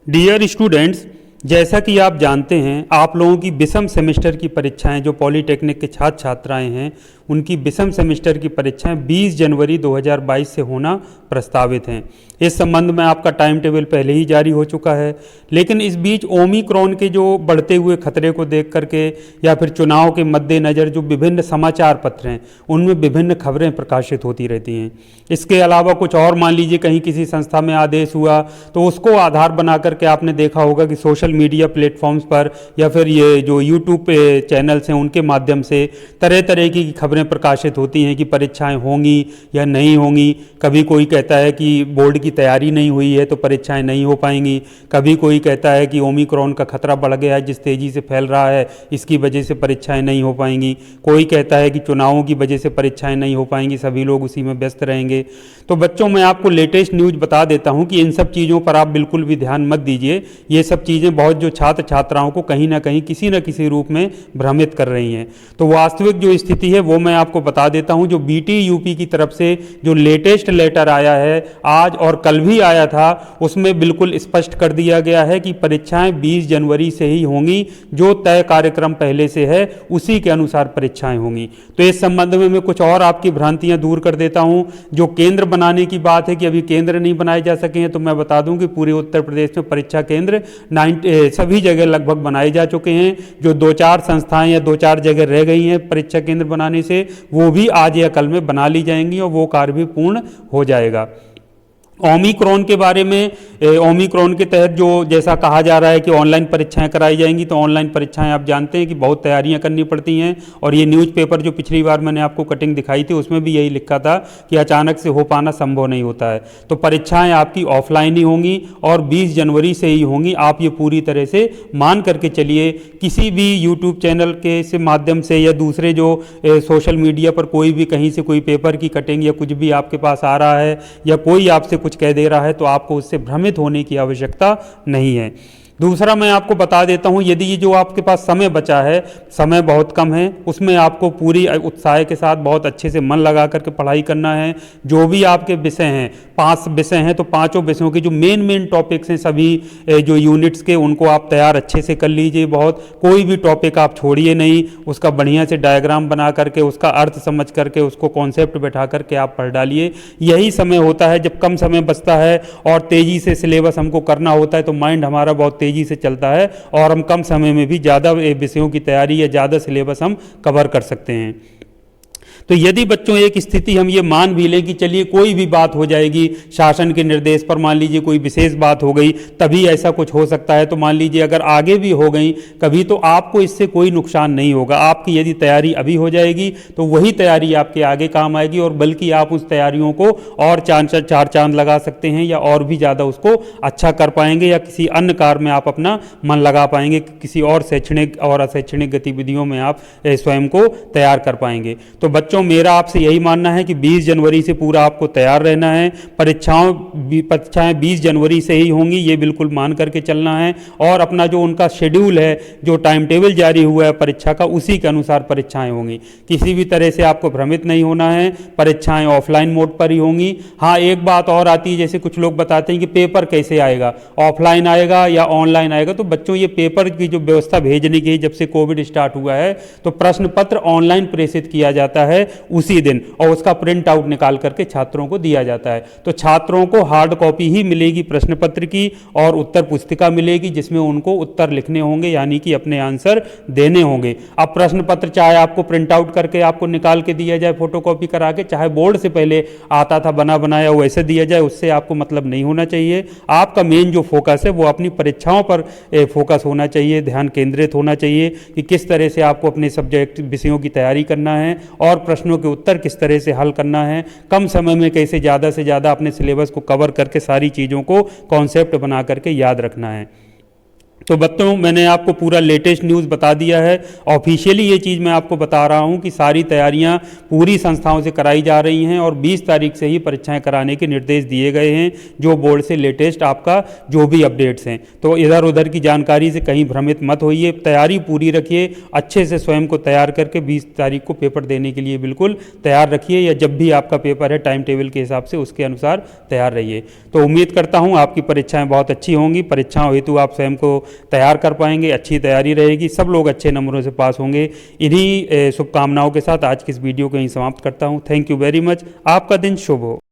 Dear students, जैसा कि आप जानते हैं आप लोगों की विषम सेमेस्टर की परीक्षाएं जो पॉलीटेक्निक के छात्र छात्राएं हैं उनकी विषम सेमेस्टर की परीक्षाएं 20 जनवरी 2022 से होना प्रस्तावित हैं। इस संबंध में आपका टाइम टेबल पहले ही जारी हो चुका है, लेकिन इस बीच ओमिक्रॉन के जो बढ़ते हुए खतरे को देख करके या फिर चुनाव के मद्देनज़र जो विभिन्न समाचार पत्र हैं उनमें विभिन्न खबरें प्रकाशित होती रहती हैं। इसके अलावा कुछ और मान लीजिए कहीं किसी संस्था में आदेश हुआ तो उसको आधार बना करके आपने देखा होगा कि सोशल मीडिया प्लेटफॉर्म्स पर या फिर ये जो यूट्यूब पे चैनल्स हैं उनके माध्यम से तरह तरह की खबरें प्रकाशित होती हैं कि परीक्षाएं होंगी या नहीं होंगी। कभी कोई कहता है कि बोर्ड की तैयारी नहीं हुई है तो परीक्षाएं नहीं हो पाएंगी, कभी कोई कहता है कि ओमिक्रॉन का खतरा बढ़ गया है, जिस तेज़ी से फैल रहा है इसकी वजह से परीक्षाएं नहीं हो पाएंगी, कोई कहता है कि चुनावों की वजह से परीक्षाएं नहीं हो पाएंगी, सभी लोग उसी में व्यस्त रहेंगे। तो बच्चों, मैं आपको लेटेस्ट न्यूज़ बता देता हूं कि इन सब चीज़ों पर आप बिल्कुल भी ध्यान मत दीजिए। ये सब चीज़ें बहुत जो छात्र छात्राओं को कहीं ना कहीं किसी न किसी रूप में भ्रमित कर रही हैं। तो वास्तविक जो स्थिति है वो मैं आपको बता देता हूं। जो BTUP की तरफ से जो लेटेस्ट लेटर आया है आज और कल भी आया था, उसमें बिल्कुल स्पष्ट कर दिया गया है कि परीक्षाएं 20 जनवरी से ही होंगी। जो तय कार्यक्रम पहले से है उसी के अनुसार परीक्षाएं होंगी। तो इस संबंध में मैं कुछ और आपकी भ्रांतियां दूर कर देता हूं। जो केंद्र बनाने की बात है कि अभी केंद्र नहीं बनाए जा सके हैं, तो मैं बता दूं कि पूरे उत्तर प्रदेश में परीक्षा केंद्र सभी जगह लगभग बनाए जा चुके हैं। जो 2-4 संस्थाएं या 2-4 जगह रह गई हैं परीक्षा केंद्र बनाने से, वो भी आज या कल में बना ली जाएंगी और वो कार्य भी पूर्ण हो जाएगा। ओमिक्रॉन के बारे में, ओमिक्रॉन के तहत जो जैसा कहा जा रहा है कि ऑनलाइन परीक्षाएं कराई जाएंगी, तो ऑनलाइन परीक्षाएं आप जानते हैं कि बहुत तैयारियां करनी पड़ती हैं। और ये न्यूज़पेपर जो पिछली बार मैंने आपको कटिंग दिखाई थी उसमें भी यही लिखा था कि अचानक से हो पाना संभव नहीं होता है। तो परीक्षाएं आपकी ऑफलाइन ही होंगी और 20 जनवरी से ही होंगी। आप ये पूरी तरह से मान करके चलिए। किसी भी यूट्यूब चैनल के से माध्यम से या दूसरे जो सोशल मीडिया पर कोई भी कहीं से कोई पेपर की कटिंग या कुछ भी आपके पास आ रहा है या कोई आपसे कुछ कह दे रहा है तो आपको उससे भ्रमित होने की आवश्यकता नहीं है। दूसरा मैं आपको बता देता हूं, यदि ये जो आपके पास समय बचा है, समय बहुत कम है, उसमें आपको पूरी उत्साह के साथ बहुत अच्छे से मन लगा करके पढ़ाई करना है। जो भी आपके विषय हैं, 5 विषय हैं, तो पांचों विषयों के जो मेन टॉपिक्स हैं सभी जो यूनिट्स के, उनको आप तैयार अच्छे से कर लीजिए। बहुत कोई भी टॉपिक आप छोड़िए नहीं, उसका बढ़िया से डायग्राम बना करके उसका अर्थ समझ करके उसको कॉन्सेप्ट बैठा करके आप पढ़ डालिए। यही समय होता है जब कम समय बचता है और तेज़ी से सिलेबस हमको करना होता है तो माइंड हमारा बहुत तेज़ी से चलता है और हम कम समय में भी ज़्यादा विषयों की तैयारी या ज़्यादा सिलेबस हम कवर कर सकते हैं। तो यदि बच्चों एक स्थिति हम ये मान भी लें कि चलिए कोई भी बात हो जाएगी, शासन के निर्देश पर मान लीजिए कोई विशेष बात हो गई तभी ऐसा कुछ हो सकता है, तो मान लीजिए अगर आगे भी हो गई कभी तो आपको इससे कोई नुकसान नहीं होगा। आपकी यदि तैयारी अभी हो जाएगी तो वही तैयारी आपके आगे काम आएगी और बल्कि आप उस तैयारियों को और चार चांद लगा सकते हैं या और भी ज़्यादा उसको अच्छा कर पाएंगे या किसी अन्य कार्य में आप अपना मन लगा पाएंगे, किसी और शैक्षणिक और अशैक्षणिक गतिविधियों में आप स्वयं को तैयार कर पाएंगे। तो बच्चों, मेरा आपसे यही मानना है कि 20 जनवरी से पूरा आपको तैयार रहना है। परीक्षाएं 20 जनवरी से ही होंगी, ये बिल्कुल मान करके चलना है और अपना जो उनका शेड्यूल है, जो टाइम टेबल जारी हुआ है परीक्षा का, उसी के अनुसार परीक्षाएं होंगी। किसी भी तरह से आपको भ्रमित नहीं होना है। परीक्षाएं ऑफलाइन मोड पर ही होंगी। हाँ, एक बात और आती है, जैसे कुछ लोग बताते हैं कि पेपर कैसे आएगा, ऑफलाइन आएगा या ऑनलाइन आएगा। तो बच्चों, ये पेपर की जो व्यवस्था भेजने की जब से कोविड स्टार्ट हुआ है तो प्रश्न पत्र ऑनलाइन प्रेषित किया जाता है उसी दिन और उसका प्रिंट आउट निकाल करके छात्रों को दिया जाता है। तो छात्रों को हार्ड कॉपी ही मिलेगी प्रश्न पत्र की और उत्तर पुस्तिका मिलेगी जिसमें उनको उत्तर लिखने होंगे, यानी कि अपने आंसर देने होंगे। अब प्रश्न पत्र चाहे आपको प्रिंट आउट करके आपको निकाल के दिया जाए फोटोकॉपी करा के, चाहे बोर्ड से पहले आता था बना बनाया वैसे दिया जाए, उससे आपको मतलब नहीं होना चाहिए। आपका मेन जो फोकस है वो अपनी परीक्षाओं पर फोकस होना चाहिए, ध्यान केंद्रित होना चाहिए कि किस तरह से आपको अपने सब्जेक्ट विषयों की तैयारी करना है और प्रश्नों के उत्तर किस तरह से हल करना है, कम समय में कैसे ज़्यादा से ज़्यादा अपने सिलेबस को कवर करके सारी चीज़ों को कॉन्सेप्ट बना करके याद रखना है। तो बच्चों, मैंने आपको पूरा लेटेस्ट न्यूज़ बता दिया है। ऑफिशियली ये चीज़ मैं आपको बता रहा हूँ कि सारी तैयारियाँ पूरी संस्थाओं से कराई जा रही हैं और 20 तारीख से ही परीक्षाएं कराने के निर्देश दिए गए हैं, जो बोर्ड से लेटेस्ट आपका जो भी अपडेट्स हैं। तो इधर उधर की जानकारी से कहीं भ्रमित मत होइए, तैयारी पूरी रखिए, अच्छे से स्वयं को तैयार करके 20 तारीख को पेपर देने के लिए बिल्कुल तैयार रखिए, या जब भी आपका पेपर है टाइम टेबल के हिसाब से उसके अनुसार तैयार रहिए। तो उम्मीद करता हूँ आपकी परीक्षाएं बहुत अच्छी होंगी। परीक्षाओं हेतु आप स्वयं को तैयार कर पाएंगे, अच्छी तैयारी रहेगी, सब लोग अच्छे नंबरों से पास होंगे। इन्हीं शुभकामनाओं के साथ आज की इस वीडियो को यहीं समाप्त करता हूं। Thank you very much. आपका दिन शुभ हो।